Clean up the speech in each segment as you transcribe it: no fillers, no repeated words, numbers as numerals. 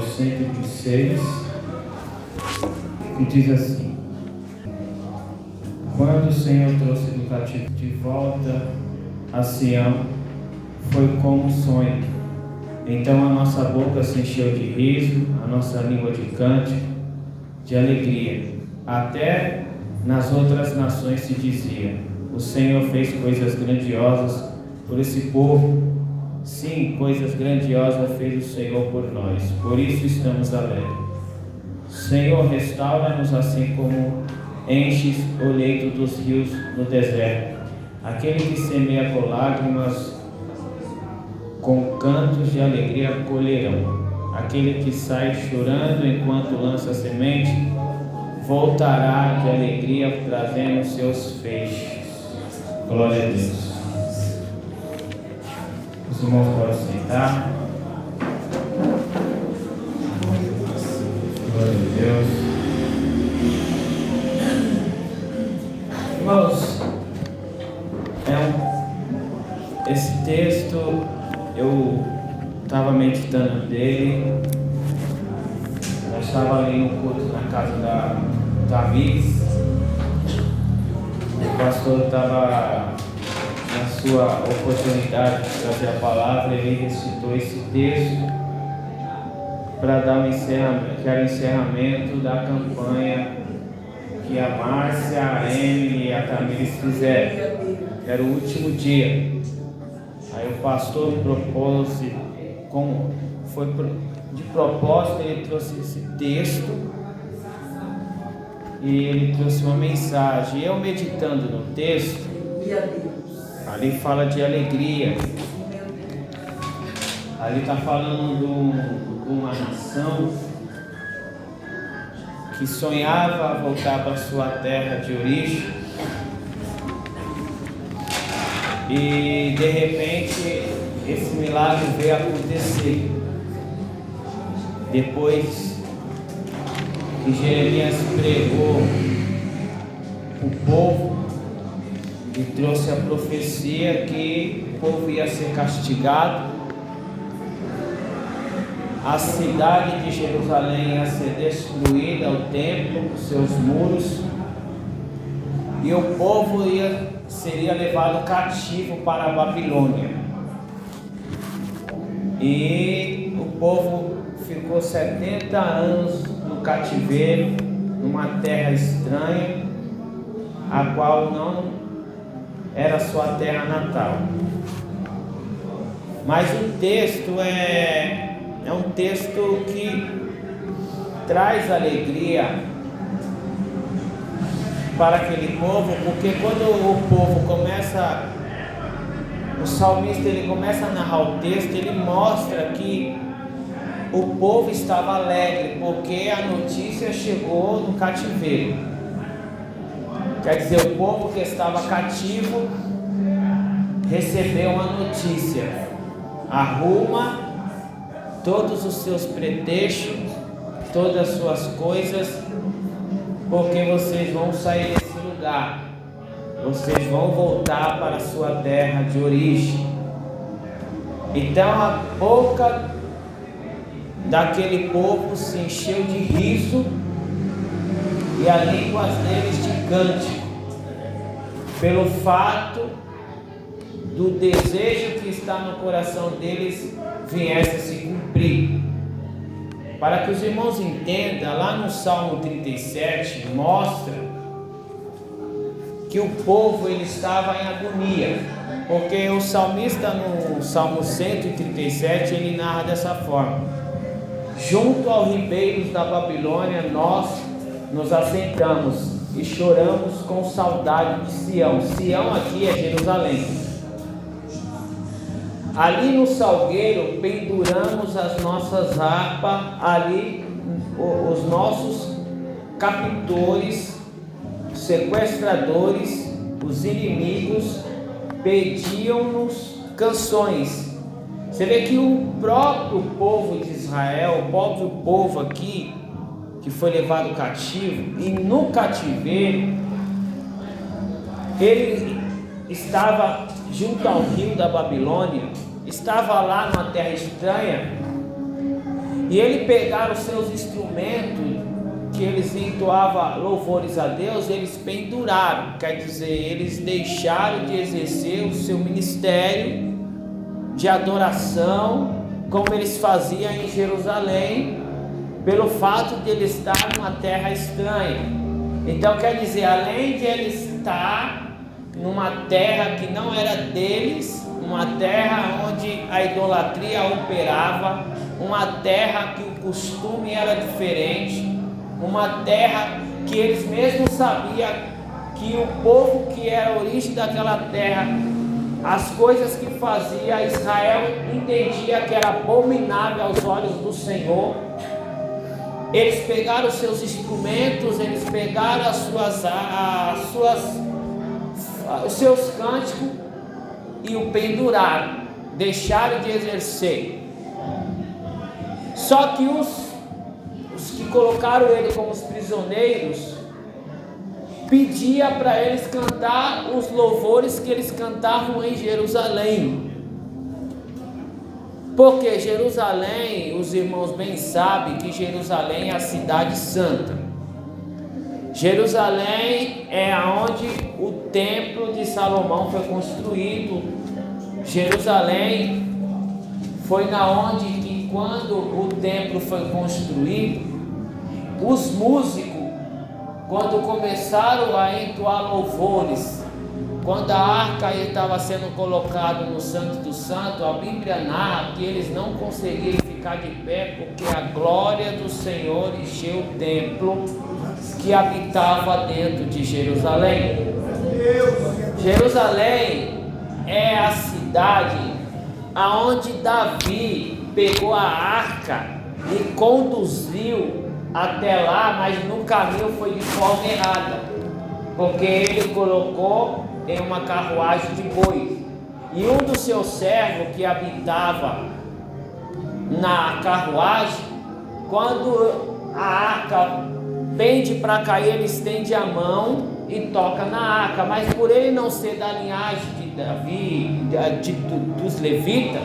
126, que diz assim: quando o Senhor trouxe do cativo de volta a Sião, foi como um sonho. Então a nossa boca se encheu de riso, a nossa língua de cântico, de alegria. Até nas outras nações se dizia: o Senhor fez coisas grandiosas por esse povo. Sim, coisas grandiosas fez o Senhor por nós. Por isso estamos alegres. Senhor, restaura-nos assim como enches o leito dos rios no deserto. Aquele que semeia com lágrimas, com cantos de alegria colherão. Aquele que sai chorando enquanto lança semente, voltará de alegria trazendo seus feixes. Glória a Deus. Os irmãos podem sentar. Glória a Deus. Irmãos, esse texto eu estava meditando dele. Eu estava ali no culto na casa da Tamires. O pastor estava na sua oportunidade de trazer a palavra. Ele recitou esse texto para dar um encerramento, que era o encerramento da campanha que a Márcia, a Emily e a Tamires fizeram. Era o último dia. Aí o pastor propôs, de propósito, ele trouxe esse texto e ele trouxe uma mensagem. Eu meditando no texto, ali fala de alegria. Ali está falando de uma nação que sonhava voltar para sua terra de origem. E de repente esse milagre veio acontecer. Depois que Jeremias pregou o povo e trouxe a profecia que o povo ia ser castigado, a cidade de Jerusalém ia ser destruída, o templo, os seus muros, e o povo seria levado cativo para a Babilônia. E o povo ficou 70 anos no cativeiro, numa terra estranha, a qual não era sua terra natal. Mas o texto é um texto que traz alegria para aquele povo, porque quando o povo começa, o salmista ele começa a narrar o texto, ele mostra que o povo estava alegre, porque a notícia chegou no cativeiro. Quer dizer, o povo que estava cativo recebeu uma notícia: arruma todos os seus pretextos, todas as suas coisas, porque vocês vão sair desse lugar, vocês vão voltar para a sua terra de origem. Então a boca daquele povo se encheu de riso e a língua deles de cântico, pelo fato do desejo que está no coração deles viesse a se cumprir. Para que os irmãos entendam, lá no Salmo 37 mostra que o povo ele estava em agonia, porque o salmista no Salmo 137 ele narra dessa forma: junto aos ribeiros da Babilônia nós nos assentamos e choramos com saudade de Sião. Sião aqui é Jerusalém. Ali no salgueiro penduramos as nossas harpas, ali os nossos captores, sequestradores, os inimigos pediam-nos canções. Você vê que o próprio povo de Israel, o próprio povo aqui, que foi levado cativo, e no cativeiro, ele estava junto ao rio da Babilônia, estava lá numa terra estranha, E ele pegaram os seus instrumentos, que eles entoavam louvores a Deus, eles penduraram, quer dizer, eles deixaram de exercer o seu ministério de adoração, como eles faziam em Jerusalém, pelo fato de ele estar numa terra estranha. Então quer dizer, além de ele estar numa terra que não era deles, uma terra onde a idolatria operava, uma terra que o costume era diferente, uma terra que eles mesmos sabiam que o povo que era a origem daquela terra, as coisas que fazia, Israel entendia que era abominável aos olhos do Senhor. Eles pegaram os seus instrumentos, eles pegaram os seus cânticos e o penduraram, deixaram de exercer. Só que os que colocaram ele como os prisioneiros pedia para eles cantar os louvores que eles cantavam em Jerusalém, porque Jerusalém, os irmãos bem sabem que Jerusalém é a cidade santa. Jerusalém é onde o templo de Salomão foi construído. Jerusalém foi na onde que, quando o templo foi construído, os músicos, quando começaram a entoar louvores, quando a arca estava sendo colocada no Santo do Santo, a Bíblia narra que eles não conseguiram ficar de pé, porque a glória do Senhor encheu o templo que habitava dentro de Jerusalém. Jerusalém é a cidade aonde Davi pegou a arca e conduziu até lá, mas no caminho foi de forma errada, porque ele colocou em uma carruagem de boi, e um dos seus servos que habitava na carruagem, quando a arca pende para cair, ele estende a mão e toca na arca, mas por ele não ser da linhagem de Davi, dos levitas,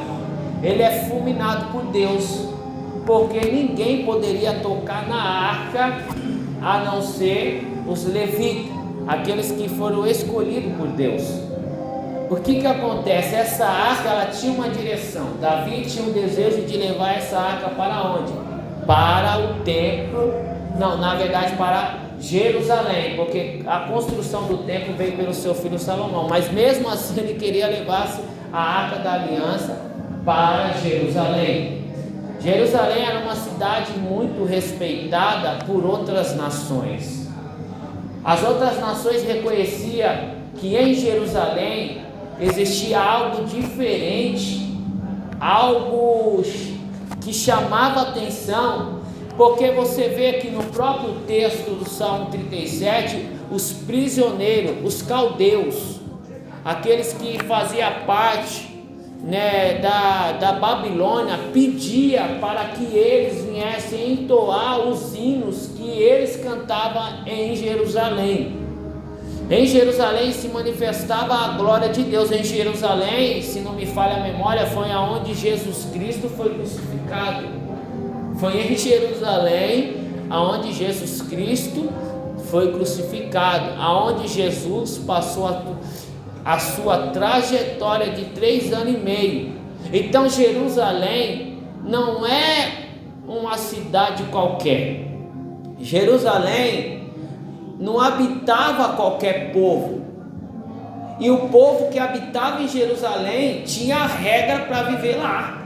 ele é fulminado por Deus, porque ninguém poderia tocar na arca a não ser os levitas, aqueles que foram escolhidos por Deus. O que acontece? Essa arca, ela tinha uma direção. Davi tinha um desejo de levar essa arca para onde? Para o templo, não, na verdade para Jerusalém, porque a construção do templo veio pelo seu filho Salomão, mas mesmo assim ele queria levar a arca da aliança para Jerusalém. Jerusalém era uma cidade muito respeitada por outras nações. As outras nações reconheciam que em Jerusalém existia algo diferente, algo que chamava atenção, porque você vê que no próprio texto do Salmo 37, os prisioneiros, os caldeus, aqueles que faziam parte da Babilônia, pedia para que eles viessem entoar os hinos que eles cantavam em Jerusalém. Em Jerusalém se manifestava a glória de Deus. Em Jerusalém, se não me falha a memória, foi aonde Jesus Cristo foi crucificado. Foi em Jerusalém aonde Jesus Cristo foi crucificado, aonde Jesus passou a sua trajetória de 3 anos e meio. Então Jerusalém não é uma cidade qualquer. Jerusalém não habitava qualquer povo. E o povo que habitava em Jerusalém tinha regra para viver lá.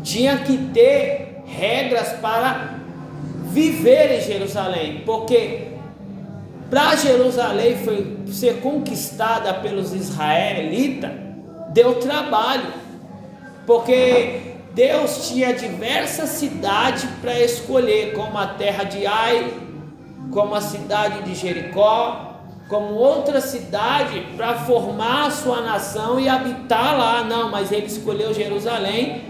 Tinha que ter regras para viver em Jerusalém, porque para Jerusalém ser conquistada pelos israelitas, deu trabalho, porque Deus tinha diversas cidades para escolher, como a terra de Ai, como a cidade de Jericó, como outra cidade para formar a sua nação e habitar lá. Não, mas ele escolheu Jerusalém,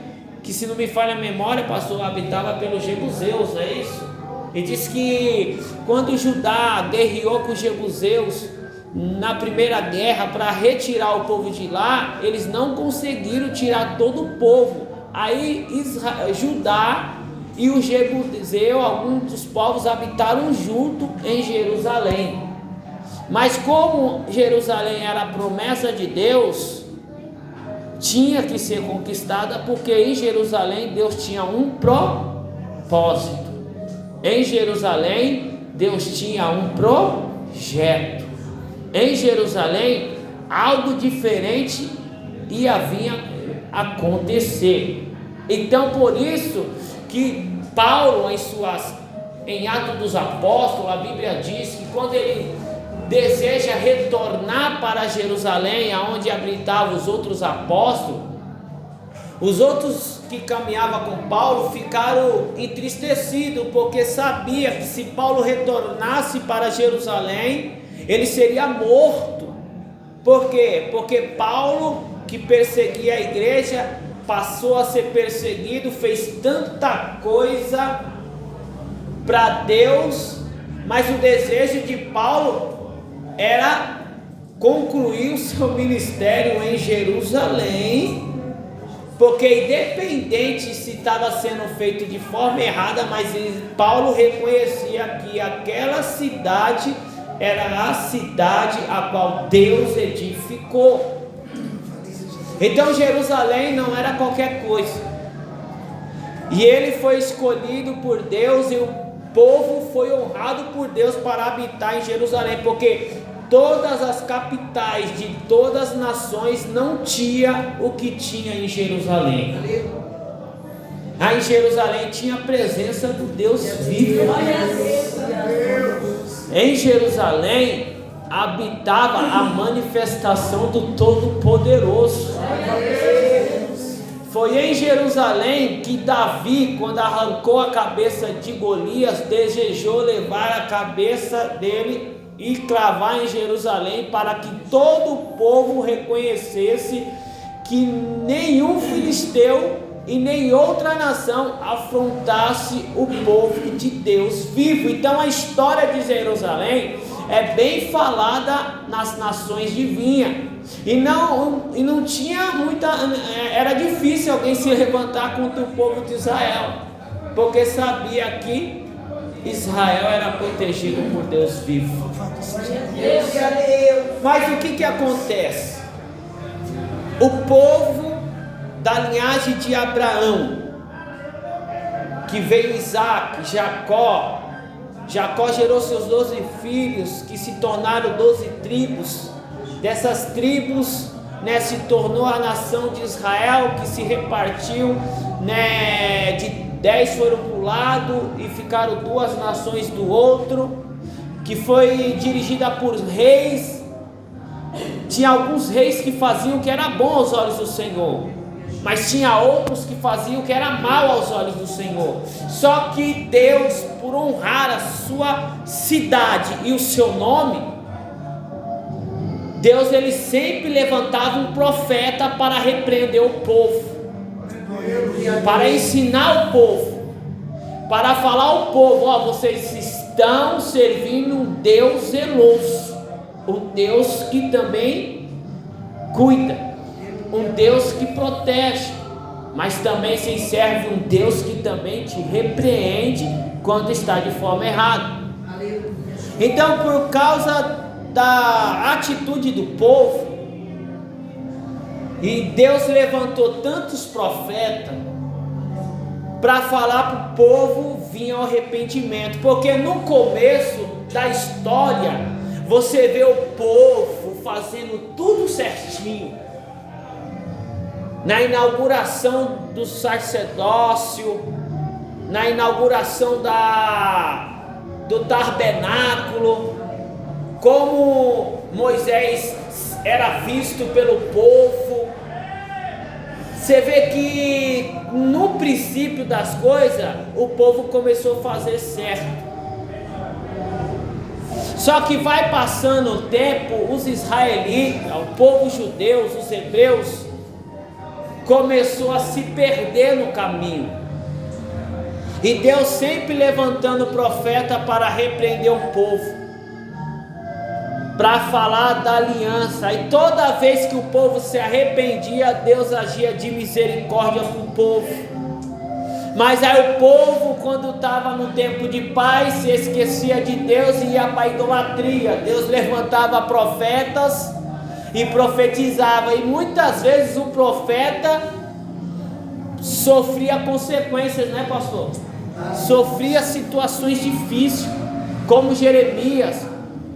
que, se não me falha a memória, pastor, habitava pelos jebuseus, é isso? E diz que quando Judá guerreou com os jebuseus na primeira guerra para retirar o povo de lá, eles não conseguiram tirar todo o povo, aí Judá e o Jebuseu, alguns dos povos, habitaram junto em Jerusalém. Mas como Jerusalém era a promessa de Deus, tinha que ser conquistada, porque em Jerusalém Deus tinha um propósito. Em Jerusalém Deus tinha um projeto. Em Jerusalém algo diferente ia vir acontecer. Então por isso que Paulo, em Atos dos Apóstolos, a Bíblia diz que quando ele deseja retornar para Jerusalém, aonde habitavam os outros apóstolos, os outros que caminhavam com Paulo ficaram entristecidos, porque sabia que se Paulo retornasse para Jerusalém, ele seria morto. Por quê? Porque Paulo, que perseguia a igreja, passou a ser perseguido, fez tanta coisa para Deus, mas o desejo de Paulo era concluir o seu ministério em Jerusalém, porque independente se estava sendo feito de forma errada, mas Paulo reconhecia que aquela cidade era a cidade a qual Deus edificou. Então Jerusalém não era qualquer coisa, e ele foi escolhido por Deus, e o povo foi honrado por Deus para habitar em Jerusalém, porque todas as capitais de todas as nações não tinha o que tinha em Jerusalém. Aí em Jerusalém tinha a presença do Deus vivo. Em Jerusalém habitava a manifestação do Todo-Poderoso. Foi em Jerusalém que Davi, quando arrancou a cabeça de Golias, desejou levar a cabeça dele e cravar em Jerusalém, para que todo o povo reconhecesse que nenhum filisteu e nem outra nação afrontasse o povo de Deus vivo. Então a história de Jerusalém é bem falada nas nações de vinha, e não tinha muita, era difícil alguém se levantar contra o povo de Israel, porque sabia que Israel era protegido por Deus vivo. Mas o que acontece? O povo da linhagem de Abraão, que veio Isaac, Jacó gerou seus 12 filhos, que se tornaram 12 tribos. Dessas tribos, se tornou a nação de Israel, que se repartiu, de 10 foram para um lado e ficaram 2 nações do outro, que foi dirigida por reis. Tinha alguns reis que faziam o que era bom aos olhos do Senhor, mas tinha outros que faziam o que era mal aos olhos do Senhor. Só que Deus, por honrar a sua cidade e o seu nome, Deus ele sempre levantava um profeta para repreender o povo, para ensinar o povo, para falar ao povo: vocês estão servindo um Deus zeloso, um Deus que também cuida, um Deus que protege, mas também se serve um Deus que também te repreende quando está de forma errada. Então, por causa da atitude do povo, e Deus levantou tantos profetas para falar para o povo vir ao arrependimento, porque no começo da história você vê o povo fazendo tudo certinho. Na inauguração do sacerdócio, na inauguração do tabernáculo, como Moisés era visto pelo povo, você vê que no princípio das coisas o povo começou a fazer certo. Só que vai passando o tempo, os israelitas, o povo judeu, os hebreus, começou a se perder no caminho, e Deus sempre levantando profeta para repreender o povo. para falar da aliança. E toda vez que o povo se arrependia, Deus agia de misericórdia com o povo. Mas aí o povo, quando estava no tempo de paz, se esquecia de Deus e ia para a idolatria. Deus levantava profetas e profetizava, e muitas vezes o profeta sofria consequências, né, pastor? Sofria situações difíceis, como Jeremias,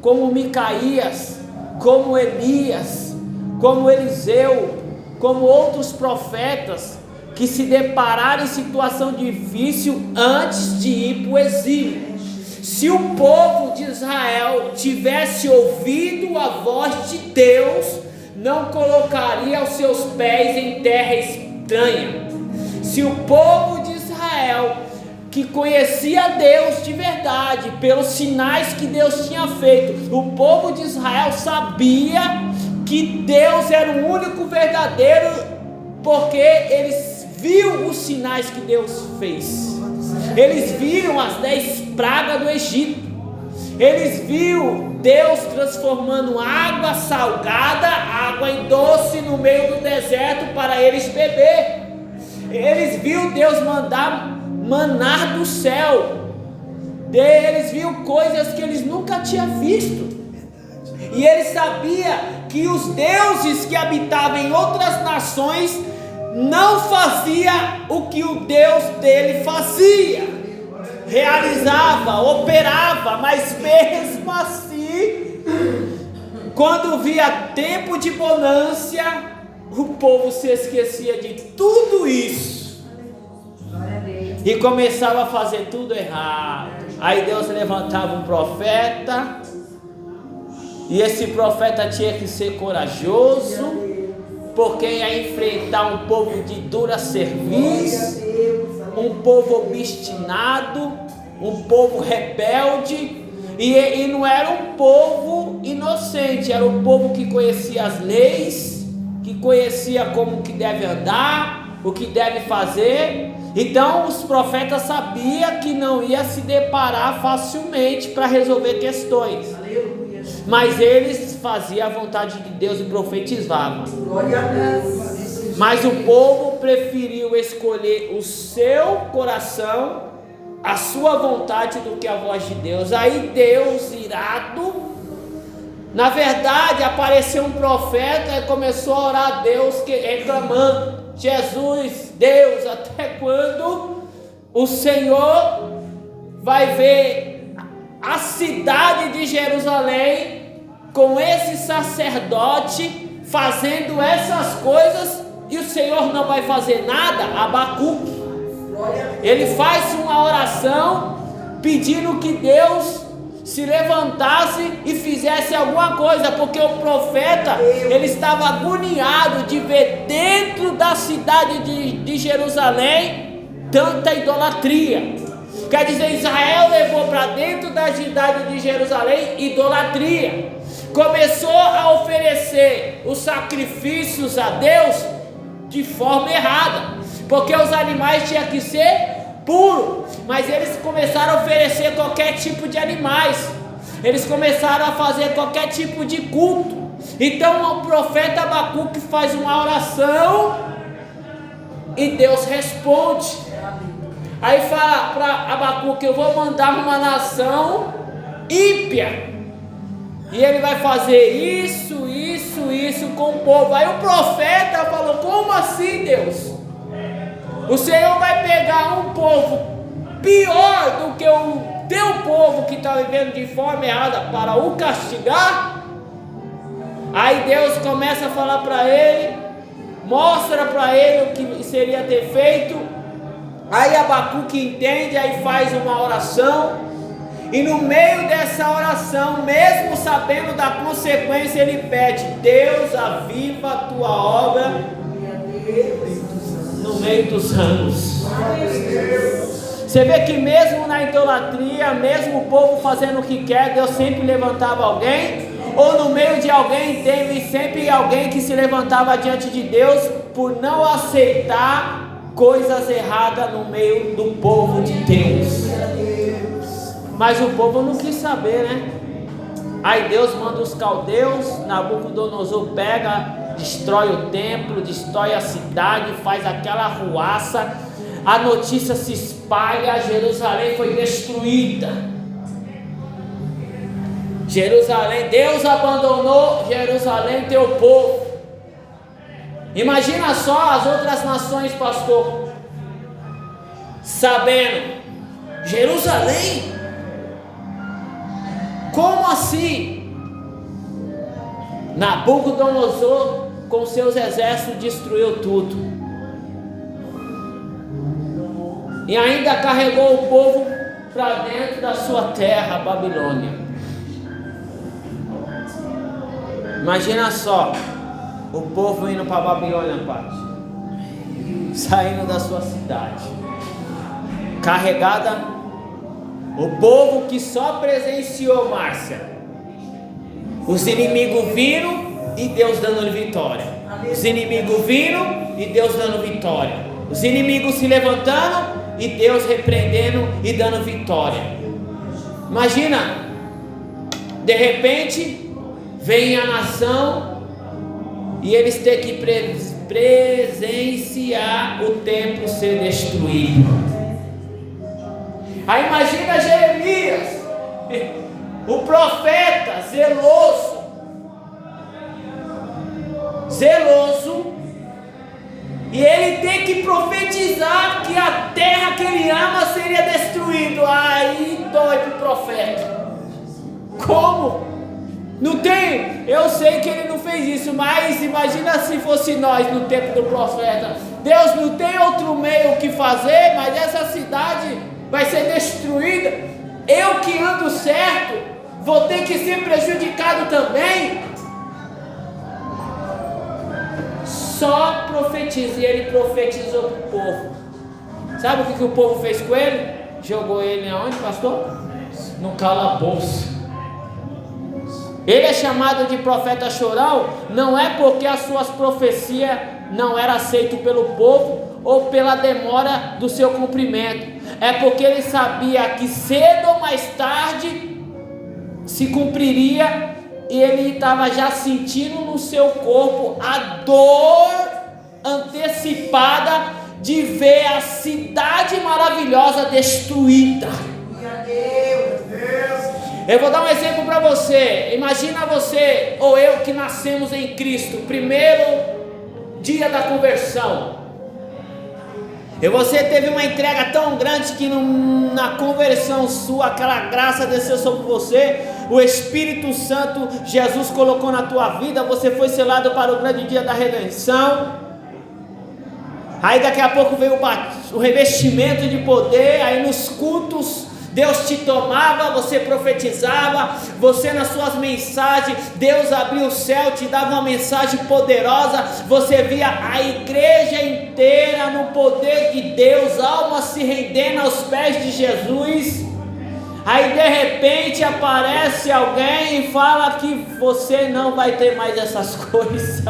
como Micaías, como Elias, como Eliseu, como outros profetas que se depararam em situação difícil antes de ir para o exílio. Se o povo de Israel tivesse ouvido a voz de Deus, não colocaria os seus pés em terra estranha. Se o povo de Israel, que conhecia Deus de verdade, pelos sinais que Deus tinha feito, o povo de Israel sabia que Deus era o único verdadeiro, porque eles viram os sinais que Deus fez. Eles viram as 10 pragas do Egito. Eles viram Deus transformando água salgada, água em doce no meio do deserto para eles beber. Eles viram Deus mandar manar do céu. Eles viram coisas que eles nunca tinham visto. E eles sabiam que os deuses que habitavam em outras nações não fazia o que o Deus dele fazia, realizava, operava, mas mesmo assim, quando via tempo de bonança, o povo se esquecia de tudo isso e começava a fazer tudo errado. Aí Deus levantava um profeta, e esse profeta tinha que ser corajoso, porque ia enfrentar um povo de dura serviço, um povo obstinado, um povo rebelde, e não era um povo inocente, era um povo que conhecia as leis, que conhecia como que deve andar, o que deve fazer. Então os profetas sabiam que não ia se deparar facilmente para resolver questões, mas eles faziam a vontade de Deus e profetizavam. Mas o povo preferiu escolher o seu coração, a sua vontade, do que a voz de Deus. Aí Deus, irado, na verdade apareceu um profeta e começou a orar a Deus, reclamando: Jesus, Deus, até quando o Senhor vai ver a cidade de Jerusalém com esse sacerdote fazendo essas coisas e o Senhor não vai fazer nada? Abacuque, ele faz uma oração pedindo que Deus se levantasse e fizesse alguma coisa, porque o profeta, ele estava agoniado de ver dentro da cidade de Jerusalém tanta idolatria. Quer dizer, Israel levou para dentro da cidade de Jerusalém idolatria. Começou a oferecer os sacrifícios a Deus de forma errada, porque os animais tinham que ser puros, mas eles começaram a oferecer qualquer tipo de animais. Eles começaram a fazer qualquer tipo de culto. Então o profeta Abacuque faz uma oração e Deus responde. Aí fala para Abacuque: eu vou mandar uma nação ímpia, e ele vai fazer isso com o povo. Aí o profeta falou: como assim, Deus? O Senhor vai pegar um povo pior do que o teu povo que está vivendo de forma errada para o castigar? Aí Deus começa a falar para ele, mostra para ele o que seria ter feito. Aí Abacuque entende, aí faz uma oração, e no meio dessa oração, mesmo sabendo da consequência, ele pede: Deus, aviva a tua obra no meio dos anos. Você vê que mesmo na idolatria, mesmo o povo fazendo o que quer, Deus sempre levantava alguém, ou no meio de alguém teve sempre alguém que se levantava diante de Deus por não aceitar coisas erradas no meio do povo de Deus. Mas o povo não quis saber, né? Aí Deus manda os caldeus, Nabucodonosor pega, destrói o templo, destrói a cidade, faz aquela arruaça, a notícia se espalha, Jerusalém foi destruída. Jerusalém, Deus abandonou Jerusalém, teu povo. Imagina só as outras nações, pastor, sabendo, Jerusalém? Como assim? Nabucodonosor com seus exércitos destruiu tudo. E ainda carregou o povo para dentro da sua terra, Babilônia. Imagina só, o povo indo para Babilônia, Pati, saindo da sua cidade, carregada. O povo que só presenciou, Márcia, os inimigos viram e Deus dando vitória. Os inimigos viram e Deus dando vitória. Os inimigos se levantando e Deus repreendendo e dando vitória. Imagina, de repente vem a nação e eles têm que presenciar o templo ser destruído. Aí imagina Jeremias, o profeta zeloso, e ele tem que profetizar que a terra que ele ama seria destruída. Aí dói para o profeta. Como? Não tem, eu sei que ele não fez isso, mas imagina se fosse nós no tempo do profeta. Deus não tem outro meio que fazer, mas essa cidade vai ser destruída. Eu que ando certo vou ter que ser prejudicado também. Só profetiza. E ele profetizou para o povo. Sabe o que o povo fez com ele? Jogou ele aonde, pastor? No calabouço. Ele é chamado de profeta chorão, não é porque as suas profecias não eram aceitas pelo povo ou pela demora do seu cumprimento. É porque ele sabia que cedo ou mais tarde se cumpriria, e ele estava já sentindo no seu corpo a dor antecipada de ver a cidade maravilhosa destruída. Eu vou dar um exemplo para você. Imagina você ou eu que nascemos em Cristo, primeiro dia da conversão. E você teve uma entrega tão grande que na conversão sua, aquela graça desceu sobre você, o Espírito Santo, Jesus colocou na tua vida, você foi selado para o grande dia da redenção. Aí daqui a pouco veio o revestimento de poder, aí nos cultos Deus te tomava, você profetizava, você nas suas mensagens, Deus abriu o céu, te dava uma mensagem poderosa, você via a igreja inteira no poder de Deus, almas se rendendo aos pés de Jesus. Aí de repente aparece alguém e fala que você não vai ter mais essas coisas.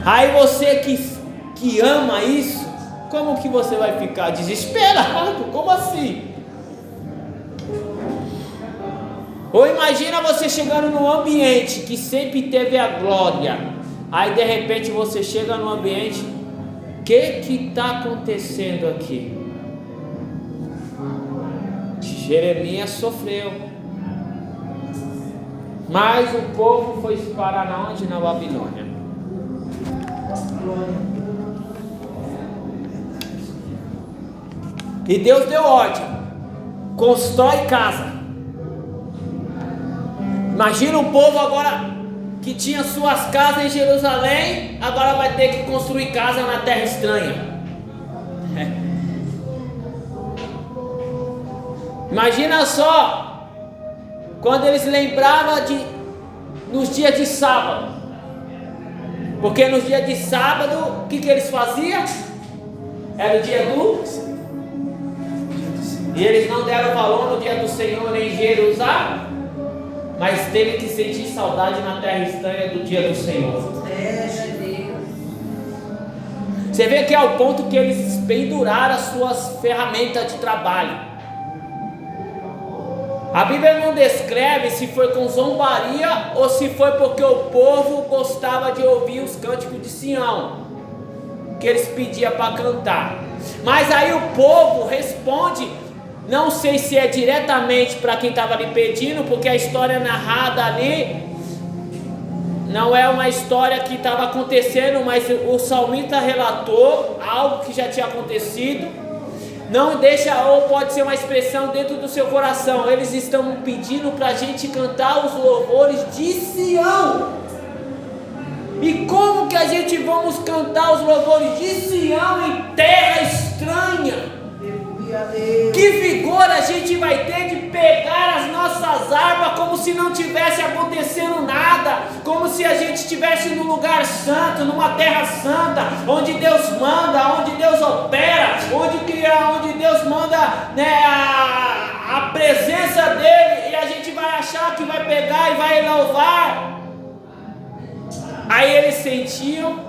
Aí você que ama isso, como que você vai ficar desesperado? Como assim? Ou imagina você chegando num ambiente que sempre teve a glória, aí de repente você chega num ambiente, o que está acontecendo aqui? Jeremias sofreu, mas o povo foi parar onde? Na Babilônia. E Deus deu ordem: constrói casa. Imagina o povo agora que tinha suas casas em Jerusalém, agora vai ter que construir casa na terra estranha. Imagina só, quando eles lembravam nos dias de sábado, porque nos dias de sábado, o que eles faziam? Era o dia do... E eles não deram valor no dia do Senhor em Jerusalém, mas teve que sentir saudade na terra estranha do dia do Senhor. Você vê que é o ponto que eles penduraram as suas ferramentas de trabalho. A Bíblia não descreve se foi com zombaria ou se foi porque o povo gostava de ouvir os cânticos de Sião, que eles pediam para cantar. Mas aí o povo responde, não sei se é diretamente para quem estava ali pedindo, porque a história narrada ali não é uma história que estava acontecendo, mas o salmista relatou algo que já tinha acontecido. Não deixa, ou pode ser uma expressão dentro do seu coração. Eles estão pedindo para a gente cantar os louvores de Sião. E como que a gente vamos cantar os louvores de Sião em terra estranha? Que vigor a gente vai ter de pegar as nossas harpas como se não tivesse acontecendo nada, como se a gente estivesse num lugar santo, numa terra santa, onde Deus manda, onde Deus opera, onde Deus manda, né, a presença dele, e a gente vai achar que vai pegar e vai louvar. Aí eles sentiam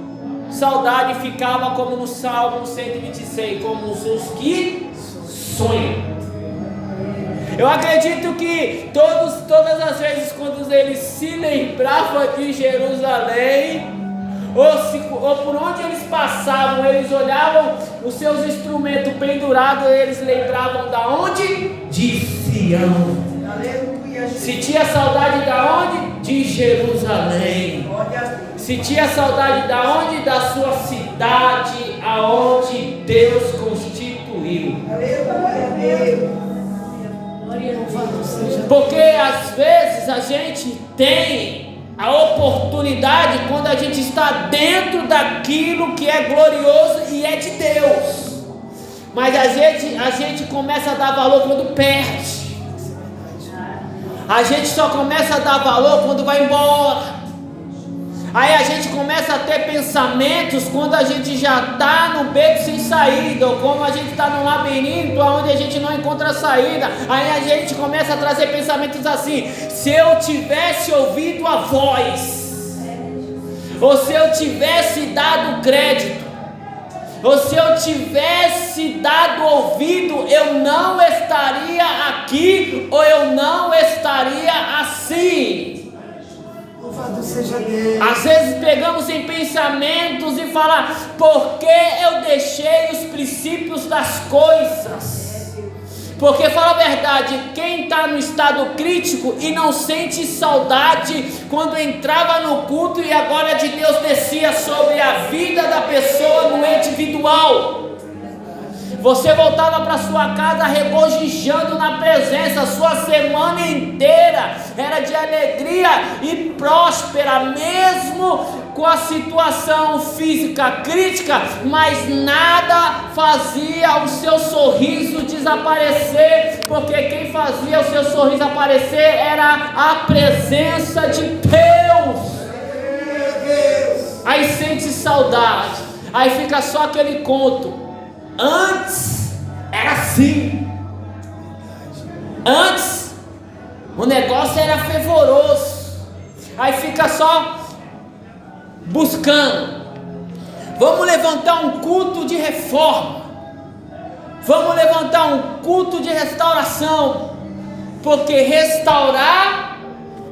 saudade e ficava como no Salmo 126, como os que sonham. Eu acredito que todas as vezes quando eles se lembravam de Jerusalém, ou por onde eles passavam, eles olhavam os seus instrumentos pendurados, eles lembravam da onde? De Sião. Se tinha saudade da onde? De Jerusalém. Se tinha saudade da onde? Da sua cidade, aonde Deus constituiu. Porque às vezes a gente tem a oportunidade quando a gente está dentro daquilo que é glorioso e é de Deus, mas a gente começa a dar valor quando perde. A gente só começa a dar valor quando vai embora. Aí a gente começa a ter pensamentos quando a gente já está no beco sem saída, ou como a gente está num labirinto onde a gente não encontra saída. Aí a gente começa a trazer pensamentos assim: se eu tivesse ouvido a voz, ou se eu tivesse dado crédito, ou se eu tivesse dado ouvido, eu não estaria aqui, ou eu não estaria assim. Às vezes pegamos em pensamentos e falamos: por que eu deixei os princípios das coisas? Porque, fala a verdade, quem está no estado crítico e não sente saudade quando entrava no culto e a glória de Deus descia sobre a vida da pessoa no individual, você voltava para sua casa regozijando na presença, sua semana inteira era de alegria e próspera, mesmo com a situação física crítica, mas nada fazia o seu sorriso desaparecer, porque quem fazia o seu sorriso aparecer era a presença de Deus. Aí sente saudade, aí fica só aquele conto: antes era assim, antes o negócio era fervoroso. Aí fica só buscando. Vamos levantar um culto de reforma, vamos levantar um culto de restauração, porque restaurar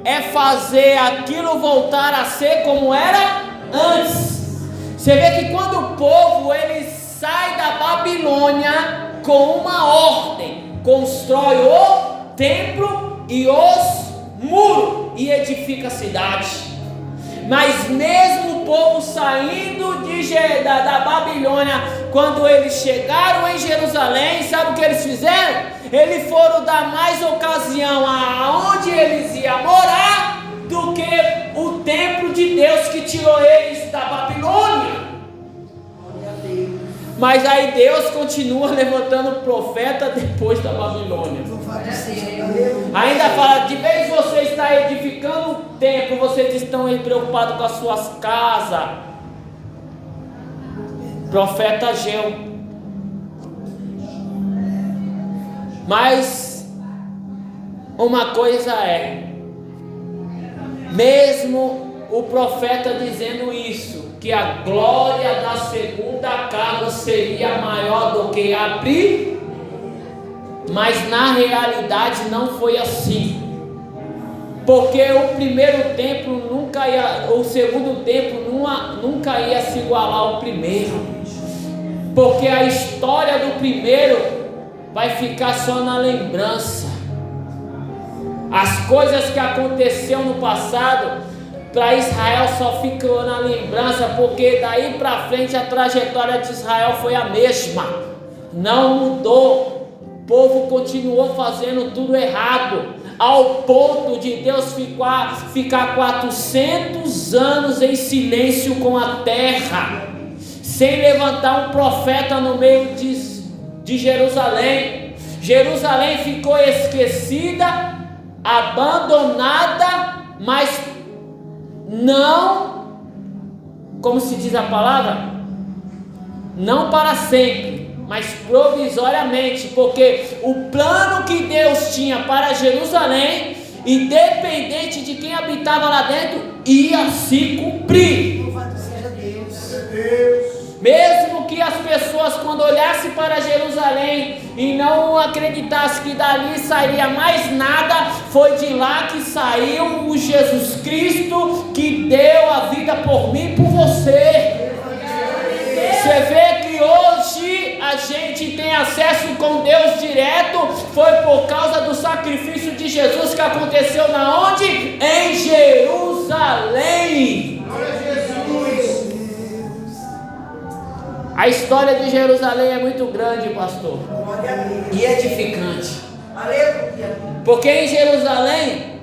é fazer aquilo voltar a ser como era antes. Você vê que quando o povo ele sai da Babilônia com uma ordem, constrói o templo e os muros e edifica a cidade. Mas mesmo o povo saindo da Babilônia, quando eles chegaram em Jerusalém, sabe o que eles fizeram? Eles foram dar mais ocasião aonde eles iam morar do que o templo de Deus que tirou eles da Babilônia. Mas aí Deus continua levantando profeta depois da Babilônia. Ainda fala: de vez você está edificando o templo, vocês estão aí preocupados com as suas casas. Profeta Ageu. Mas uma coisa é, mesmo o profeta dizendo isso, que a glória da segunda casa seria maior do que a primeira. Mas na realidade não foi assim. Porque o primeiro templo nunca ia, o segundo templo nunca ia se igualar ao primeiro. Porque a história do primeiro vai ficar só na lembrança. As coisas que aconteceram no passado, para Israel só ficou na lembrança, porque daí para frente a trajetória de Israel foi a mesma. Não mudou. O povo continuou fazendo tudo errado, ao ponto de Deus ficar 400 anos em silêncio com a terra, sem levantar um profeta no meio de Jerusalém. Jerusalém ficou esquecida, abandonada, mas não, como se diz a palavra, não para sempre, mas provisoriamente, porque o plano que Deus tinha para Jerusalém, independente de quem habitava lá dentro, ia se cumprir. Louvado seja Deus. Mesmo que as pessoas, quando olhassem para Jerusalém e não acreditassem que dali sairia mais nada, foi de lá que saiu o Jesus Cristo, que deu a vida por mim e por você. Você vê que hoje a gente tem acesso com Deus direto, foi por causa do sacrifício de Jesus que aconteceu na onde? Em Jerusalém. A história de Jerusalém é muito grande, pastor, e edificante. Porque em Jerusalém,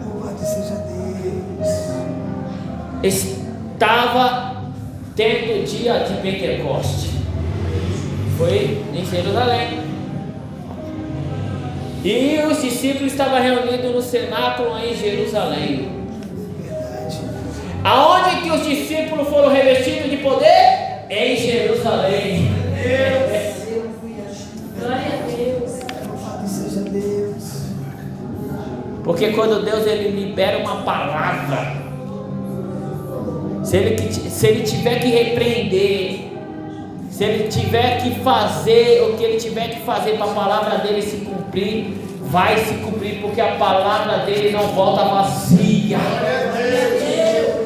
Louvado seja Deus. estava tendo o dia de Pentecoste. Foi em Jerusalém. E os discípulos estavam reunidos no cenáculo em Jerusalém. Aonde que os discípulos foram revestidos de poder? Em Jerusalém. Glória a Deus. Louvado seja Deus. Porque quando Deus ele libera uma palavra, se ele tiver que repreender, se ele tiver que fazer o que ele tiver que fazer para a palavra dele se cumprir, vai se cumprir, porque a palavra dele não volta vazia.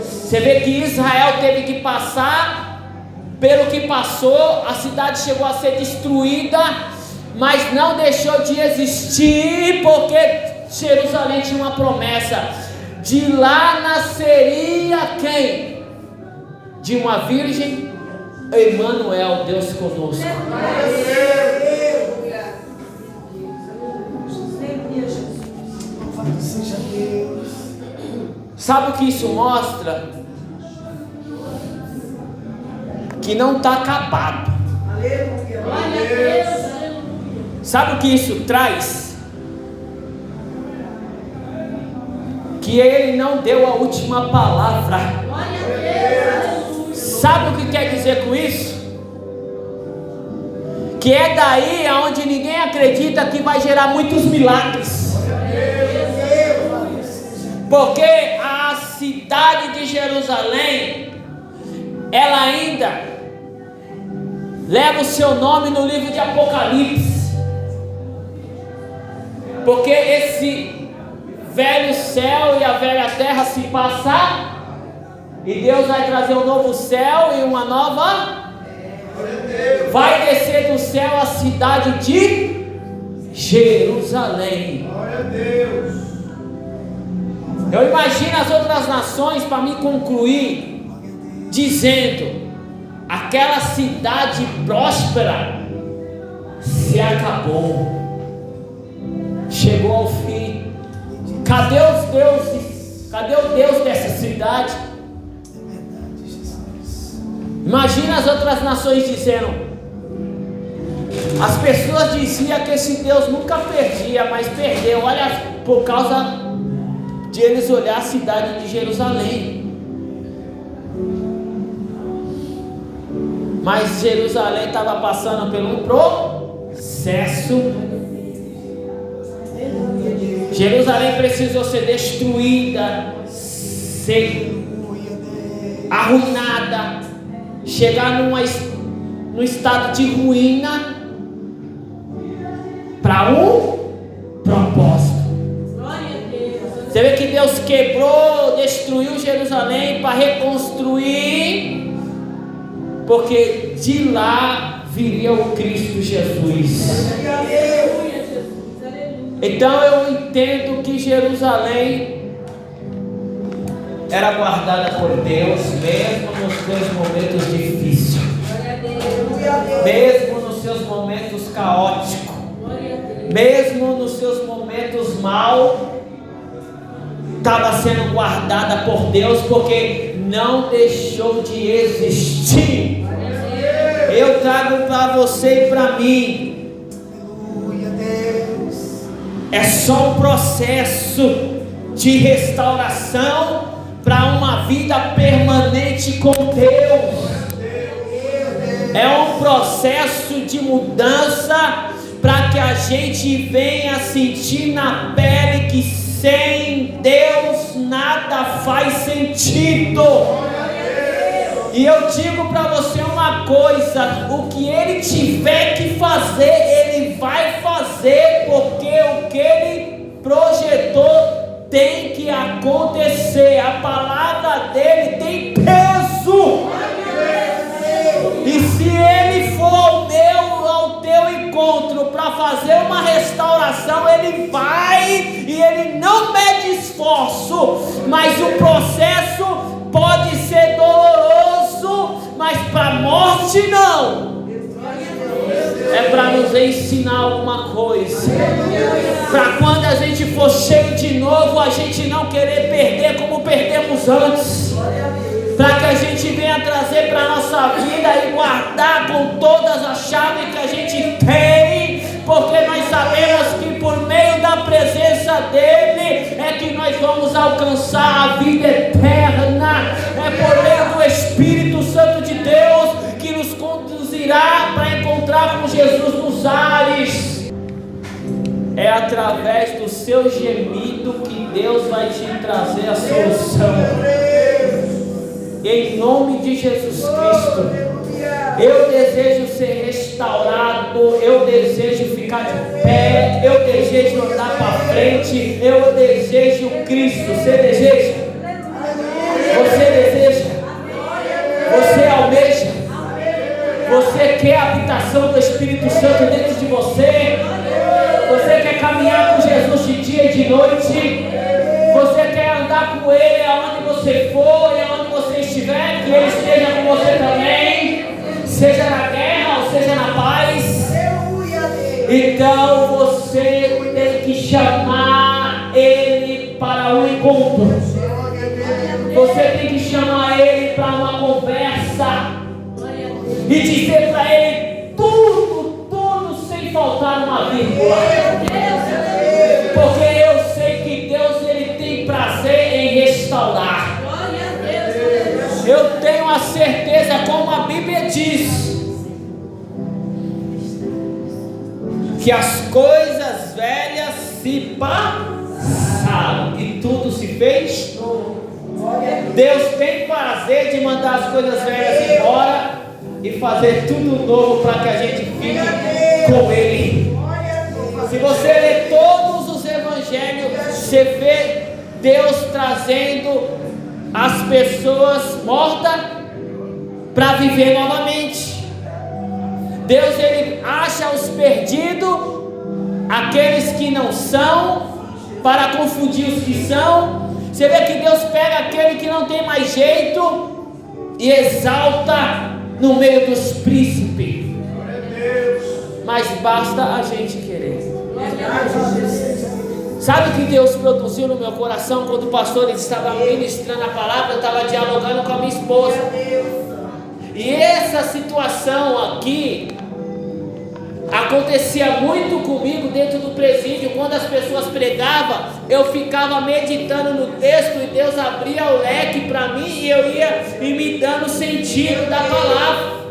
Você vê que Israel teve que passar pelo que passou, a cidade chegou a ser destruída, mas não deixou de existir, porque Jerusalém tinha uma promessa: de lá nasceria quem? De uma virgem, Emanuel, Deus conosco. Louvado seja Deus. Sabe o que isso mostra? Que não está acabado. Glória a Deus. Sabe o que isso traz? Que ele não deu a última palavra. Glória a Deus. Sabe o que quer dizer com isso? Que é daí aonde ninguém acredita que vai gerar muitos milagres. Porque a cidade de Jerusalém, ela ainda leva o seu nome no livro de Apocalipse. Porque esse velho céu e a velha terra se passar, e Deus vai trazer um novo céu e uma nova. Vai descer do céu a cidade de Jerusalém. Glória a Deus. Eu imagino as outras nações, para me concluir, dizendo: aquela cidade próspera se acabou, chegou ao fim. Cadê os deuses? Cadê o Deus dessa cidade? Imagina as outras nações dizendo. As pessoas diziam que esse Deus nunca perdia, mas perdeu. Olha, por causa de eles olhar a cidade de Jerusalém. Mas Jerusalém estava passando por um processo. Jerusalém precisou ser destruída, ser arruinada, chegar num estado de ruína, para um propósito. Você vê que Deus quebrou, destruiu Jerusalém para reconstruir, porque de lá viria o Cristo Jesus. Então eu entendo que Jerusalém era guardada por Deus, mesmo nos seus momentos difíceis, mesmo nos seus momentos caóticos, mesmo nos seus momentos maus, estava sendo guardada por Deus, porque não deixou de existir. Eu trago para você e para mim, é só um processo de restauração para uma vida permanente com Deus. É um processo de mudança para que a gente venha sentir na pele que sem Deus nada faz sentido. E eu digo para você uma coisa: o que Ele tiver que fazer, Ele vai fazer, porque o que Ele projetou tem que acontecer. A palavra dele tem peso. E se Ele for ao teu encontro para fazer uma restauração, Ele vai, e Ele não mede esforço. Mas o processo pode ser doloroso, mas para a morte não. É para nos ensinar alguma coisa, para quando a gente for cheio de novo, a gente não querer perder como perdemos antes, para que a gente venha trazer para a nossa vida e guardar com todas as chaves que a gente tem, porque nós sabemos que por meio da presença dele é que nós vamos alcançar a vida eterna. É por meio do Espírito Santo de Deus que nos conduzirá para encontrar com Jesus nos ares. É através do seu gemido que Deus vai te trazer a solução. Em nome de Jesus Cristo, eu desejo ser restaurado, eu desejo ficar de pé, eu desejo andar para frente, eu desejo Cristo. Você deseja? Você deseja? Você almeja? Você quer a habitação do Espírito Santo dentro de você? Você quer caminhar com Jesus de dia e de noite? Você quer andar com Ele aonde você for e aonde você estiver, que Ele esteja com você também, seja na guerra ou seja na paz? Então você tem que chamar Ele para um encontro. Você tem que chamar Ele para uma conversa e dizer para Ele tudo sem faltar uma vírgula. Porque eu sei que Deus ele tem prazer em restaurar. Eu tenho a certeza, como a Bíblia diz, que as coisas velhas se passaram e tudo se fez novo. Deus tem prazer de mandar as coisas velhas embora e fazer tudo novo para que a gente fique com Ele. Se você ler todos os evangelhos, você vê Deus trazendo as pessoas mortas para viver novamente. Deus ele acha os perdidos, aqueles que não são, para confundir os que são. Você vê que Deus pega aquele que não tem mais jeito e exalta no meio dos príncipes. Mas basta a gente querer. Sabe o que Deus produziu no meu coração quando o pastor estava ministrando a palavra? Eu estava dialogando com a minha esposa. E essa situação aqui acontecia muito comigo dentro do presídio. Quando as pessoas pregavam, eu ficava meditando no texto e Deus abria o leque para mim e eu ia me dando sentido da palavra.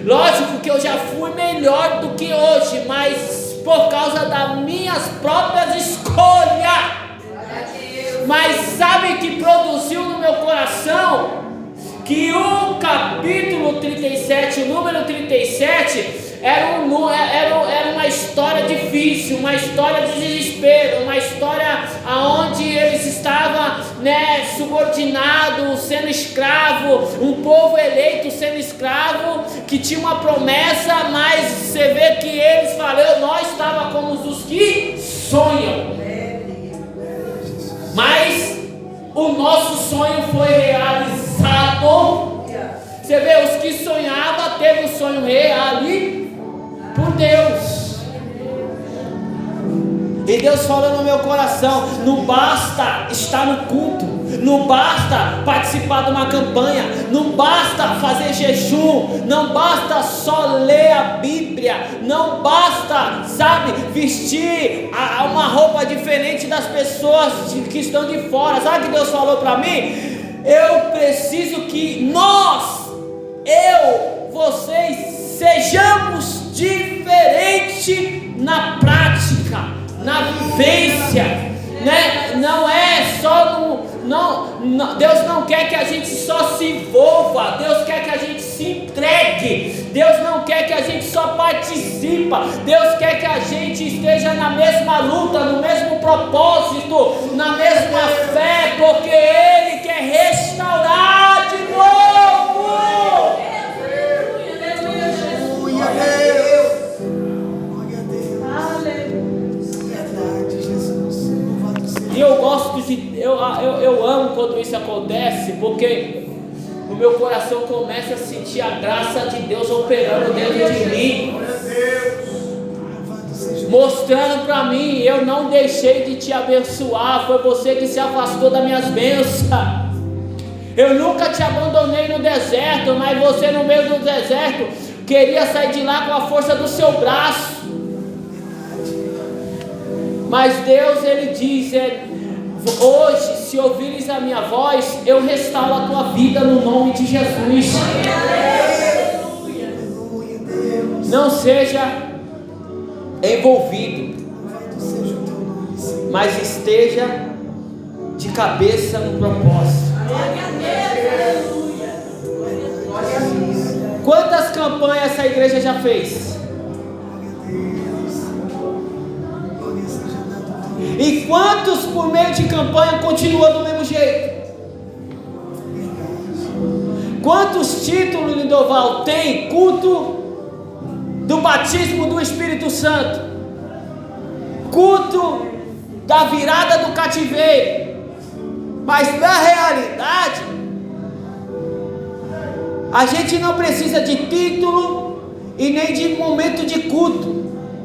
Lógico que eu já fui melhor do que hoje, mas por causa das minhas próprias escolhas. Mas sabe que produziu no meu coração? que o capítulo 37, o número 37, era uma história difícil, uma história de desespero, uma história onde eles estavam, subordinados, sendo escravo, um povo eleito sendo escravo, que tinha uma promessa, mas você vê que eles falaram, nós estávamos como os que sonham, mas o nosso sonho foi realizado. Você vê, os que sonhavam, teve o sonho realizado por Deus. E Deus falou no meu coração, não basta estar no culto, não basta participar de uma campanha, não basta fazer jejum, não basta só ler a Bíblia, não basta, vestir uma roupa diferente das pessoas que estão de fora. Sabe o que Deus falou para mim? Eu preciso que vocês sejamos diferentes na prática, na vivência, Não é só Deus não quer que a gente só se envolva, Deus quer que a gente se entregue, Deus não quer que a gente só participa, Deus quer que a gente esteja na mesma luta, no mesmo propósito, na mesma fé, porque Ele quer restaurar de novo. E eu gosto eu amo quando isso acontece, porque o meu coração começa a sentir a graça de Deus operando dentro de mim, mostrando para mim, eu não deixei de te abençoar, foi você que se afastou das minhas bênçãos. Eu nunca te abandonei no deserto, mas você no meio do deserto queria sair de lá com a força do seu braço. Mas Deus, Ele diz, hoje, se ouvires a minha voz, eu restauro a tua vida no nome de Jesus. Não seja envolvido, mas esteja de cabeça no propósito. Quantas campanhas essa igreja já fez? E quantos por meio de campanha continuam do mesmo jeito? Quantos títulos, Lindoval, tem culto do batismo do Espírito Santo, culto da virada do cativeiro, mas na realidade a gente não precisa de título e nem de momento de culto.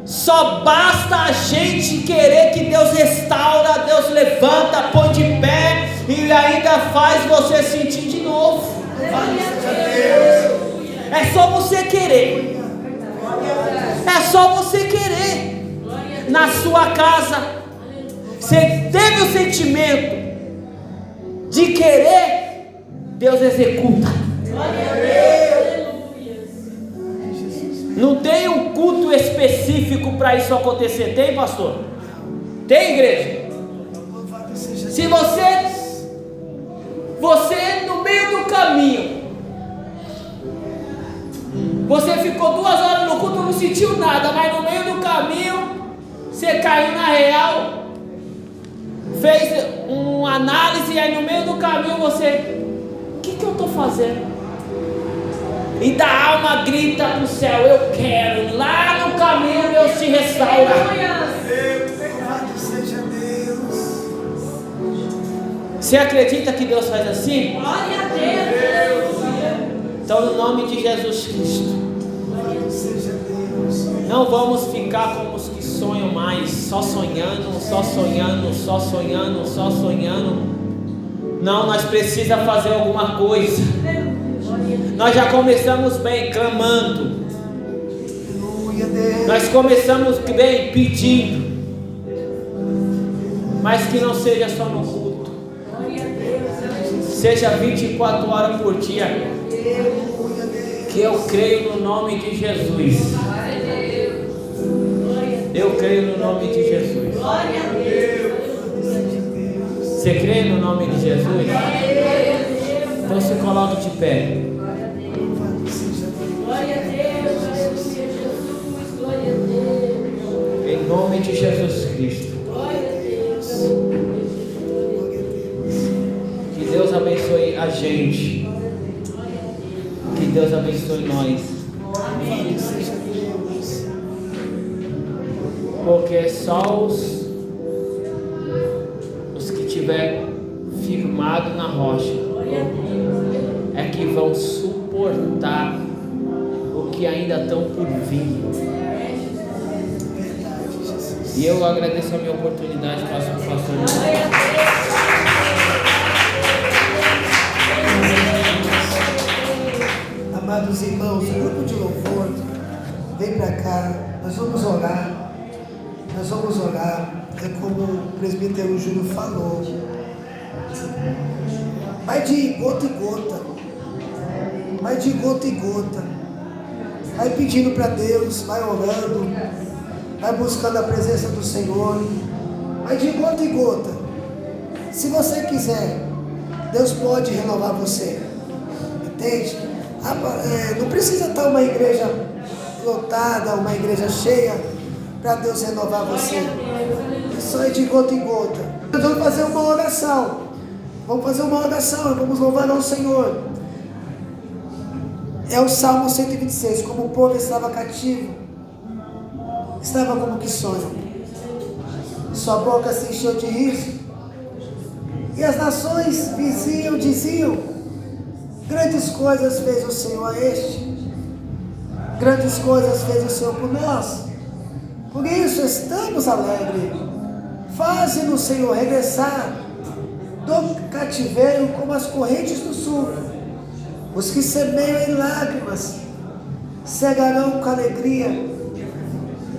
Só basta a gente querer que Deus restaura, Deus levanta, põe de pé e ainda faz você sentir de novo. É só você querer. É só você querer. Na sua casa, você teve o sentimento de querer, Deus executa. Não tem um culto específico para isso acontecer, tem, pastor? Tem, igreja? Se você no meio do caminho, você ficou 2 horas no culto, não sentiu nada, mas no meio do caminho, você caiu na real, fez uma análise, e aí no meio do caminho você, o que eu estou fazendo? E da alma grita para o céu, eu quero, lá no caminho Deus te restaura. Louvado seja Deus. Você acredita que Deus faz assim? Glória a Deus. Então, no nome de Jesus Cristo, Louvado seja Deus. não vamos ficar como os que sonham mais, só sonhando, só sonhando, só sonhando, só sonhando. Não, nós precisamos fazer alguma coisa. Nós já começamos bem clamando, nós começamos bem pedindo, mas que não seja só no culto, seja 24 horas por dia, que eu creio no nome de Jesus. Eu creio no nome de Jesus. Você crê no nome de Jesus? Então se coloque de pé. Louvado seja Deus. Glória a Deus, aleluia, Jesus, glória a Deus. Em nome de Jesus Cristo. Glória a Deus. Glória a Deus. Que Deus abençoe a gente. Que Deus abençoe nós. Louvado seja Deus. Porque só os que tiver firmado na rocha é que vão suportar o que ainda estão por vir. Verdade, Jesus. E eu agradeço a minha oportunidade, pastor. Glória a Deus. Amados irmãos, o grupo de louvor, vem para cá, nós vamos orar. Nós vamos orar. É como o presbítero Júlio falou. Vai de gota em gota. Vai de gota em gota. Vai pedindo para Deus, vai orando, vai buscando a presença do Senhor. Vai de gota em gota. Se você quiser, Deus pode renovar você. Entende? Não precisa estar uma igreja lotada, uma igreja cheia, para Deus renovar você. É só ir de gota em gota. Nós vamos fazer uma oração. Vamos fazer uma oração e vamos louvar ao Senhor. É o Salmo 126. Como o povo estava cativo, estava como que sonho. Sua boca se encheu de riso. E as nações diziam: grandes coisas fez o Senhor a este. Grandes coisas fez o Senhor por nós. Por isso estamos alegres. Faze-nos, Senhor, regressar do cativeiro como as correntes do sul. Os que semeiam em lágrimas cegarão com alegria.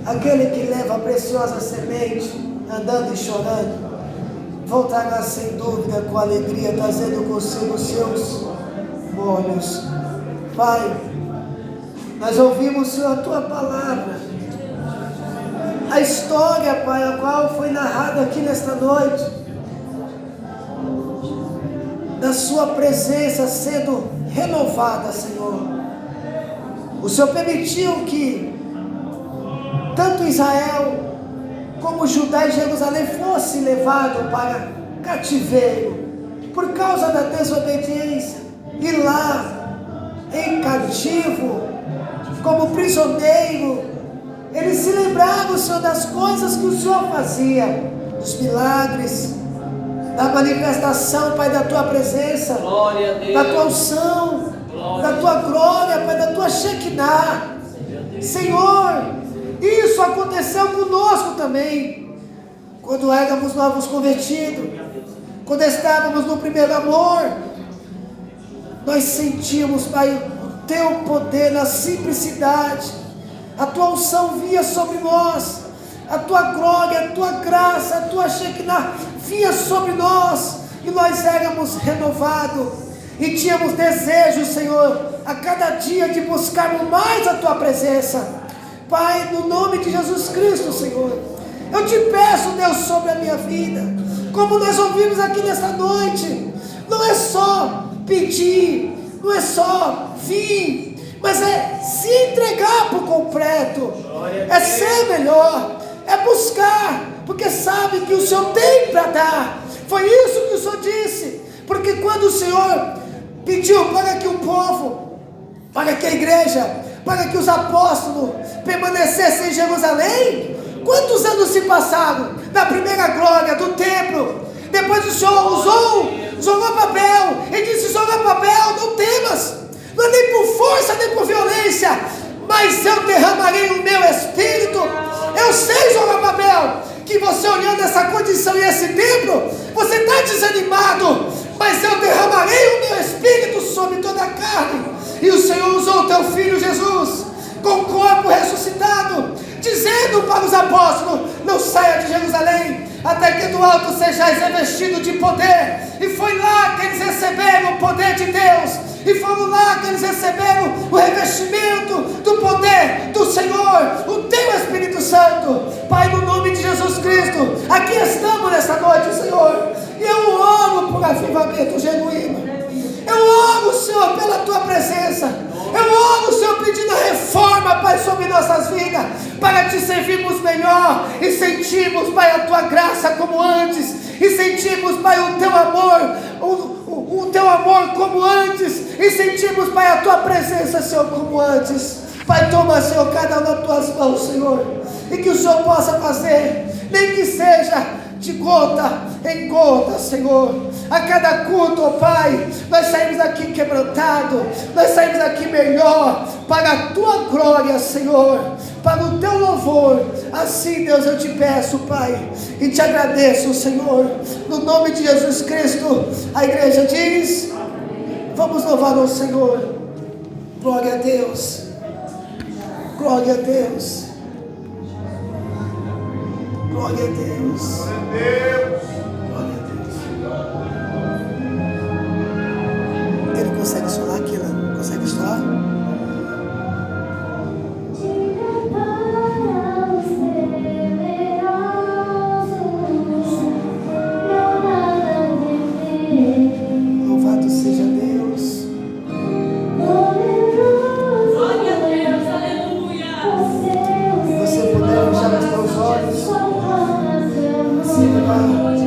Aquele que leva a preciosa semente, andando e chorando, voltará sem dúvida com alegria, trazendo consigo os seus molhos. Pai, nós ouvimos, Senhor, a Tua palavra, a história, Pai, a qual foi narrada aqui nesta noite, da Sua presença sendo renovada, Senhor. O Senhor permitiu que tanto Israel como Judá e Jerusalém fosse levado para cativeiro por causa da desobediência. E lá, em cativo, como prisioneiro, eles se lembravam, Senhor, das coisas que o Senhor fazia, dos milagres, da manifestação, Pai, da Tua presença, da Tua unção, da Tua glória, Pai, da Tua Shekinah. Senhor, isso aconteceu conosco também, quando éramos novos convertidos, quando estávamos no primeiro amor. Nós sentíamos, Pai, o Teu poder na simplicidade, a Tua unção via sobre nós, a Tua glória, a Tua graça, a Tua Shekinah vinha sobre nós, e nós éramos renovados, e tínhamos desejo, Senhor, a cada dia de buscarmos mais a Tua presença. Pai, no nome de Jesus Cristo, Senhor, eu te peço, Deus, sobre a minha vida, como nós ouvimos aqui nesta noite, não é só pedir, não é só vir, mas é se entregar por completo, é ser melhor, é buscar, porque sabe que o Senhor tem para dar. Foi isso que o Senhor disse, porque quando o Senhor pediu para que o povo, para que a igreja, para que os apóstolos permanecessem em Jerusalém, quantos anos se passaram na primeira glória do templo? Depois o Senhor usou Zorobabel e disse: Zorobabel, não temas, não é nem por força nem por violência, mas eu derramarei o meu espírito. Eu sei, Zorobabel, que você olhando essa condição e esse templo, você está desanimado, mas eu derramarei o meu espírito sobre toda a carne. E o Senhor usou o teu filho Jesus, com o corpo ressuscitado, dizendo para os apóstolos: não saia de Jerusalém, até que do alto sejais revestido de poder. E foi lá que eles receberam o poder de Deus, e foram lá que eles receberam o revestimento do poder do Senhor, o teu Espírito Santo. Pai, no nome de Jesus Cristo, aqui estamos nessa noite, Senhor, e eu oro por avivamento genuíno. Eu oro, Senhor, pela tua presença. Eu oro, Senhor, pedindo a reforma, Pai, sobre nossas vidas, para te servirmos melhor e sentirmos, Pai, a tua graça como antes, e sentirmos, Pai, o teu amor, o teu amor como antes, e sentirmos, Pai, a tua presença, Senhor, como antes. Pai, toma, Senhor, cada um nas tuas mãos, Senhor, e que o Senhor possa fazer, nem que seja de gota em gota, Senhor. A cada culto, oh Pai, nós saímos daqui quebrantado, nós saímos daqui melhor, para a tua glória, Senhor, para o teu louvor. Assim, Deus, eu te peço, Pai, e te agradeço, Senhor, no nome de Jesus Cristo. A igreja diz: vamos louvar o Senhor. Glória a Deus, glória a Deus, glória a Deus, glória a Deus. Ele consegue solar aqui, né? Consegue solar? Louvado seja Deus. Glória a Deus, aleluia. Se você puder fechar os teus olhos, sim, Pai.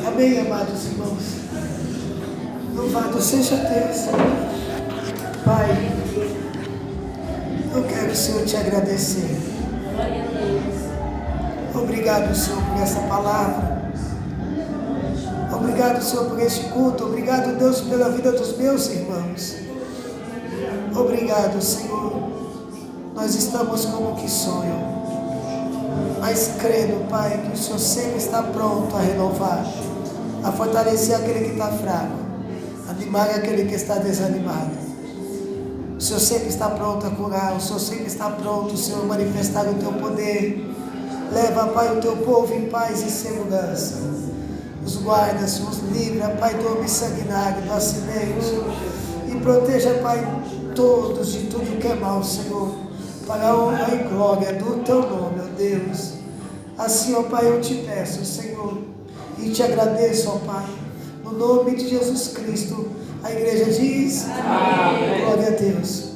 Amém, amados irmãos. Louvado seja Deus. Pai, eu quero, Senhor, te agradecer. Obrigado, Senhor, por essa palavra. Obrigado, Senhor, por este culto. Obrigado, Deus, pela vida dos meus irmãos. Obrigado, Senhor. Nós estamos como que sonham, mas crendo, Pai, que o Senhor sempre está pronto a renovar, a fortalecer aquele que está fraco, animar aquele que está desanimado. O Senhor sempre está pronto a curar, o Senhor sempre está pronto, Senhor, a manifestar o teu poder. Leva, Pai, o teu povo em paz e segurança. Os guarda, Senhor, os livra, Pai, do homem sanguinário, do acidente. E proteja, Pai, todos de tudo que é mal, Senhor, para a honra e glória do teu nome, ó Deus. Assim, ó Pai, eu te peço, Senhor, e te agradeço, ó Pai, no nome de Jesus Cristo. A igreja diz: amém. Glória a Deus.